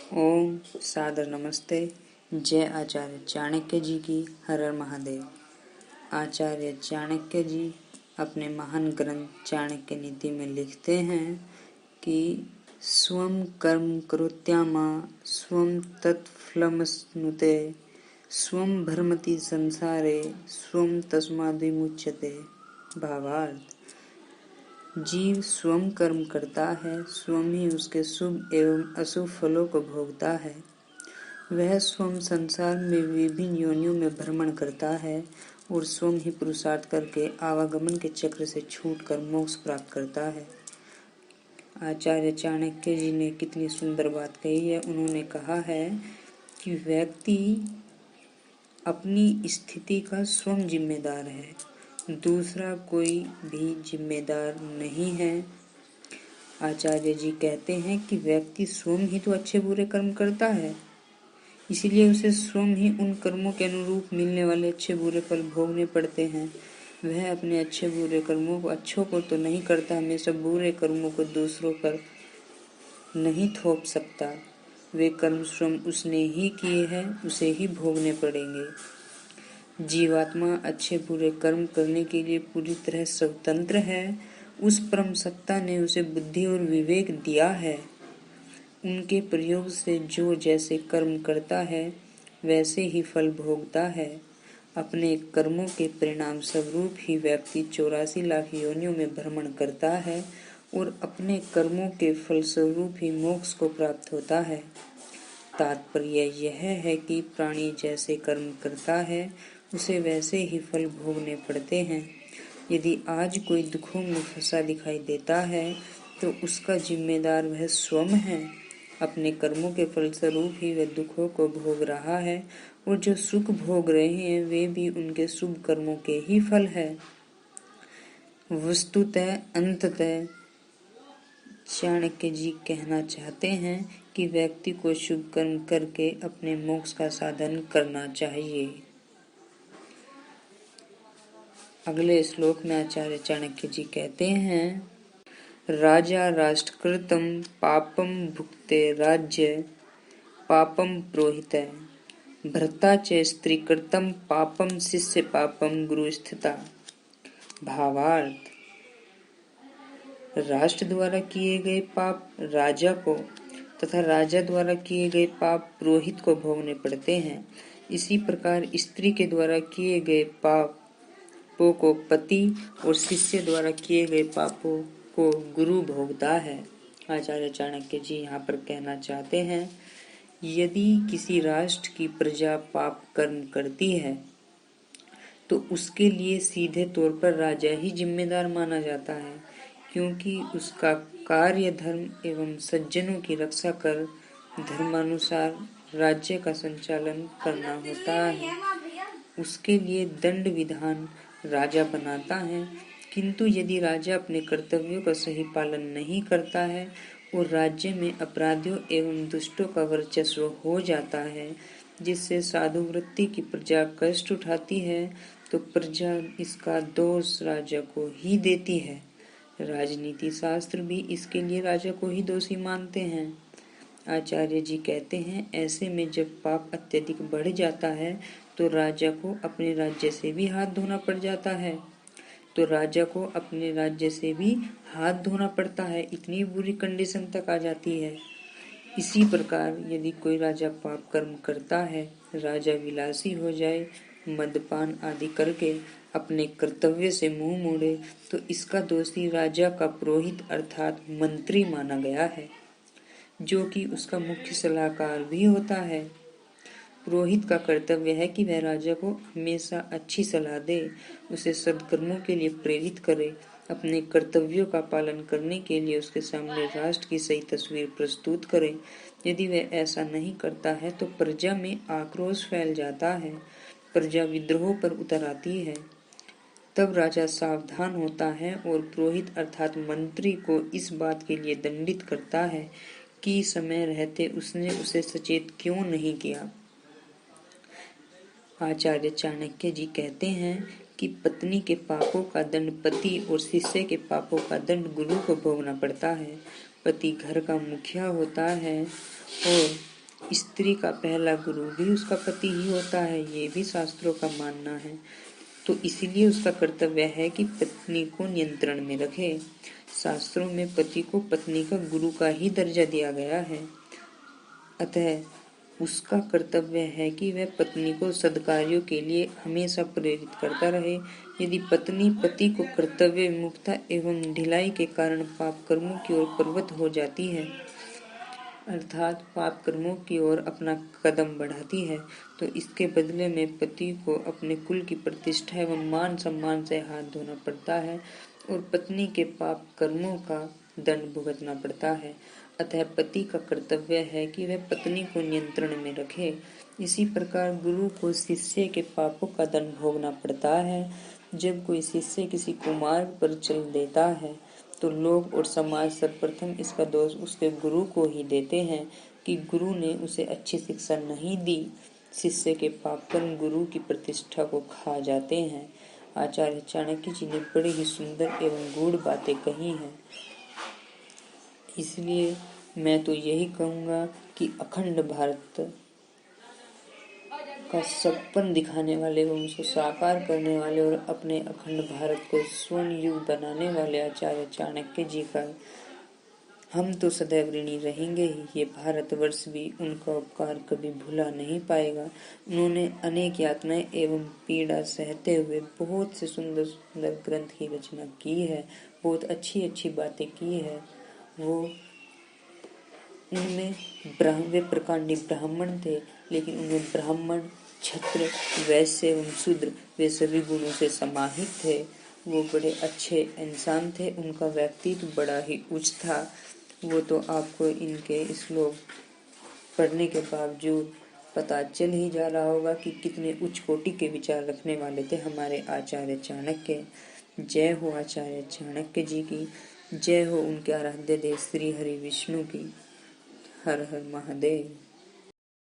ओम सादर नमस्ते। जय आचार्य चाणक्य जी की। हर हर महादेव। आचार्य चाणक्य जी अपने महान ग्रंथ चाणक्य नीति में लिखते हैं कि स्वम कर्म करोत्यामा स्वम तत्फलमश्नुते स्वम भ्रमति संसारे स्वम तस्माद्विमुच्यते। भावार्थ: जीव स्वयं कर्म करता है, स्वयं ही उसके शुभ एवं अशुभ फलों को भोगता है। वह स्वयं संसार में विभिन्न योनियों में भ्रमण करता है और स्वयं ही पुरुषार्थ करके आवागमन के चक्र से छूटकर मोक्ष प्राप्त करता है। आचार्य चाणक्य जी ने कितनी सुंदर बात कही है। उन्होंने कहा है कि व्यक्ति अपनी स्थिति का स्वयं जिम्मेदार है, दूसरा कोई भी जिम्मेदार नहीं है। आचार्य जी कहते हैं कि व्यक्ति स्वयं ही तो अच्छे बुरे कर्म करता है, इसीलिए उसे स्वयं ही उन कर्मों के अनुरूप मिलने वाले अच्छे बुरे फल भोगने पड़ते हैं। वह अपने अच्छे बुरे कर्मों को अच्छों को तो नहीं करता, हमेशा बुरे कर्मों को दूसरों पर नहीं थोप सकता। वे कर्म स्वयं उसने ही किए हैं, उसे ही भोगने पड़ेंगे। जीवात्मा अच्छे बुरे कर्म करने के लिए पूरी तरह स्वतंत्र है। उस परम सत्ता ने उसे बुद्धि और विवेक दिया है। उनके प्रयोग से जो जैसे कर्म करता है वैसे ही फल भोगता है। अपने कर्मों के परिणाम स्वरूप ही व्यक्ति 84 लाख योनियों में भ्रमण करता है और अपने कर्मों के फलस्वरूप ही मोक्ष को प्राप्त होता है। तात्पर्य यह है कि प्राणी जैसे कर्म करता है उसे वैसे ही फल भोगने पड़ते हैं। यदि आज कोई दुखों में फंसा दिखाई देता है तो उसका जिम्मेदार वह स्वयं है। अपने कर्मों के फलस्वरूप ही वह दुखों को भोग रहा है और जो सुख भोग रहे हैं वे भी उनके शुभ कर्मों के ही फल है। वस्तुतः अंततः चाणक्य जी कहना चाहते हैं कि व्यक्ति को शुभ कर्म करके अपने मोक्ष का साधन करना चाहिए। अगले श्लोक में आचार्य चाणक्य जी कहते हैं, राजा राष्ट्रकृतं पापं भुक्ते राज्य पापं प्रोहितः भर्ता च स्त्रीकृतं पापं शिष्य पापं गुरुस्थिता। भावार्थ: राष्ट्र द्वारा किए गए पाप राजा को तथा राजा द्वारा किए गए पाप पुरोहित को भोगने पड़ते हैं। इसी प्रकार स्त्री के द्वारा किए गए पापों को पति और शिष्य द्वारा किए गए पापों को गुरु भोगता है। आचार्य चाणक्य जी यहाँ पर कहना चाहते हैं, यदि किसी राष्ट्र की प्रजा पाप कर्म करती है तो उसके लिए सीधे तौर पर राजा ही जिम्मेदार माना जाता है, क्योंकि उसका कार्य धर्म एवं सज्जनों की रक्षा कर धर्मानुसार राज्य का संचालन करना होता है। उसके लिए दंड विधान राजा बनाता है, किंतु यदि राजा अपने कर्तव्यों का सही पालन नहीं करता है और राज्य में अपराधियों एवं दुष्टों का वर्चस्व हो जाता है, जिससे साधु वृत्ति की प्रजा कष्ट उठाती है, तो प्रजा इसका दोष राजा को ही देती है। राजनीति शास्त्र भी इसके लिए राजा को ही दोषी मानते हैं। आचार्य जी कहते हैं, ऐसे में जब पाप अत्यधिक बढ़ जाता है तो राजा को अपने राज्य से भी हाथ धोना पड़ जाता है। इतनी बुरी कंडीशन तक आ जाती है। इसी प्रकार यदि कोई राजा पाप कर्म करता है, राजा विलासी हो जाए, मदपान आदि करके अपने कर्तव्य से मुंह मोड़े, तो इसका दोषी राजा का पुरोहित अर्थात मंत्री माना गया है, जो कि उसका मुख्य सलाहकार भी होता है। पुरोहित का कर्तव्य है कि वह राजा को हमेशा अच्छी सलाह दे, उसे सद्कर्मों के लिए प्रेरित करे, अपने कर्तव्यों का पालन करने के लिए उसके सामने राष्ट्र की सही तस्वीर प्रस्तुत करे। यदि वह ऐसा नहीं करता है तो प्रजा में आक्रोश फैल जाता है, प्रजा विद्रोह पर उतर आती है। तब राजा सावधान होता है और पुरोहित अर्थात मंत्री को इस बात के लिए दंडित करता है कि समय रहते उसने उसे सचेत क्यों नहीं किया। आचार्य चाणक्य जी कहते हैं कि पत्नी के पापों का दंड पति और शिष्य के पापों का दंड गुरु को भोगना पड़ता है। पति घर का मुखिया होता है और स्त्री का पहला गुरु भी उसका पति ही होता है, ये भी शास्त्रों का मानना है। तो इसीलिए उसका कर्तव्य है कि पत्नी को नियंत्रण में रखे। शास्त्रों में पति को पत्नी का गुरु का ही दर्जा दिया गया है। अतः उसका कर्तव्य है कि वह पत्नी को सद्कार्यों के लिए हमेशा प्रेरित करता रहे। यदि पत्नी पति को कर्तव्य विमुखता एवं ढिलाई के कारण पाप कर्मों की ओर प्रवृत्त हो जाती है, अर्थात पाप कर्मों की ओर अपना कदम बढ़ाती है, तो इसके बदले में पति को अपने कुल की प्रतिष्ठा एवं मान सम्मान से हाथ धोना पड़ता है और पत्नी के पाप कर्मों का दंड भुगतना पड़ता है। अतः पति का कर्तव्य है कि वह पत्नी को नियंत्रण में रखे। इसी प्रकार गुरु को शिष्य के पापों का दंड भोगना पड़ता है। जब कोई शिष्य किसी कुमार्ग पर चल देता है तो लोग और समाज सर्वप्रथम इसका दोष उसके गुरु को ही देते हैं कि गुरु ने उसे अच्छी शिक्षा नहीं दी। शिष्य के पाप कर्म गुरु की प्रतिष्ठा को खा जाते हैं। आचार्य चाणक्य जी ने बड़ी ही सुंदर एवं गूढ़ बातें कही हैं। इसलिए मैं तो यही कहूँगा कि अखंड भारत का सपन दिखाने वाले एवं उसको साकार करने वाले और अपने अखंड भारत को स्वर्ण युग बनाने वाले आचार्य चाणक्य जी का हम तो सदैव ऋणी रहेंगे ही। ये भारतवर्ष भी उनका उपकार कभी भुला नहीं पाएगा। उन्होंने अनेक यातनाएं एवं पीड़ा सहते हुए बहुत से सुंदर सुंदर ग्रंथ की रचना की है, बहुत अच्छी अच्छी बातें की है। वो उनमें वे प्रकांडी ब्राह्मण थे, लेकिन उनमें ब्राह्मण, क्षत्र, वैश्य एवं शूद्र वे सभी गुणों से समाहित थे। वो बड़े अच्छे इंसान थे, उनका व्यक्तित्व बड़ा ही उच्च था। वो तो आपको इनके श्लोक पढ़ने के बावजूद पता चल ही जा रहा होगा कि कितने उच्च कोटि के विचार रखने वाले थे हमारे आचार्य चाणक्य। जय हो आचार्य चाणक्य जी की, जय हो उनके आराध्य देव श्री हरि विष्णु की। हर हर महादेव।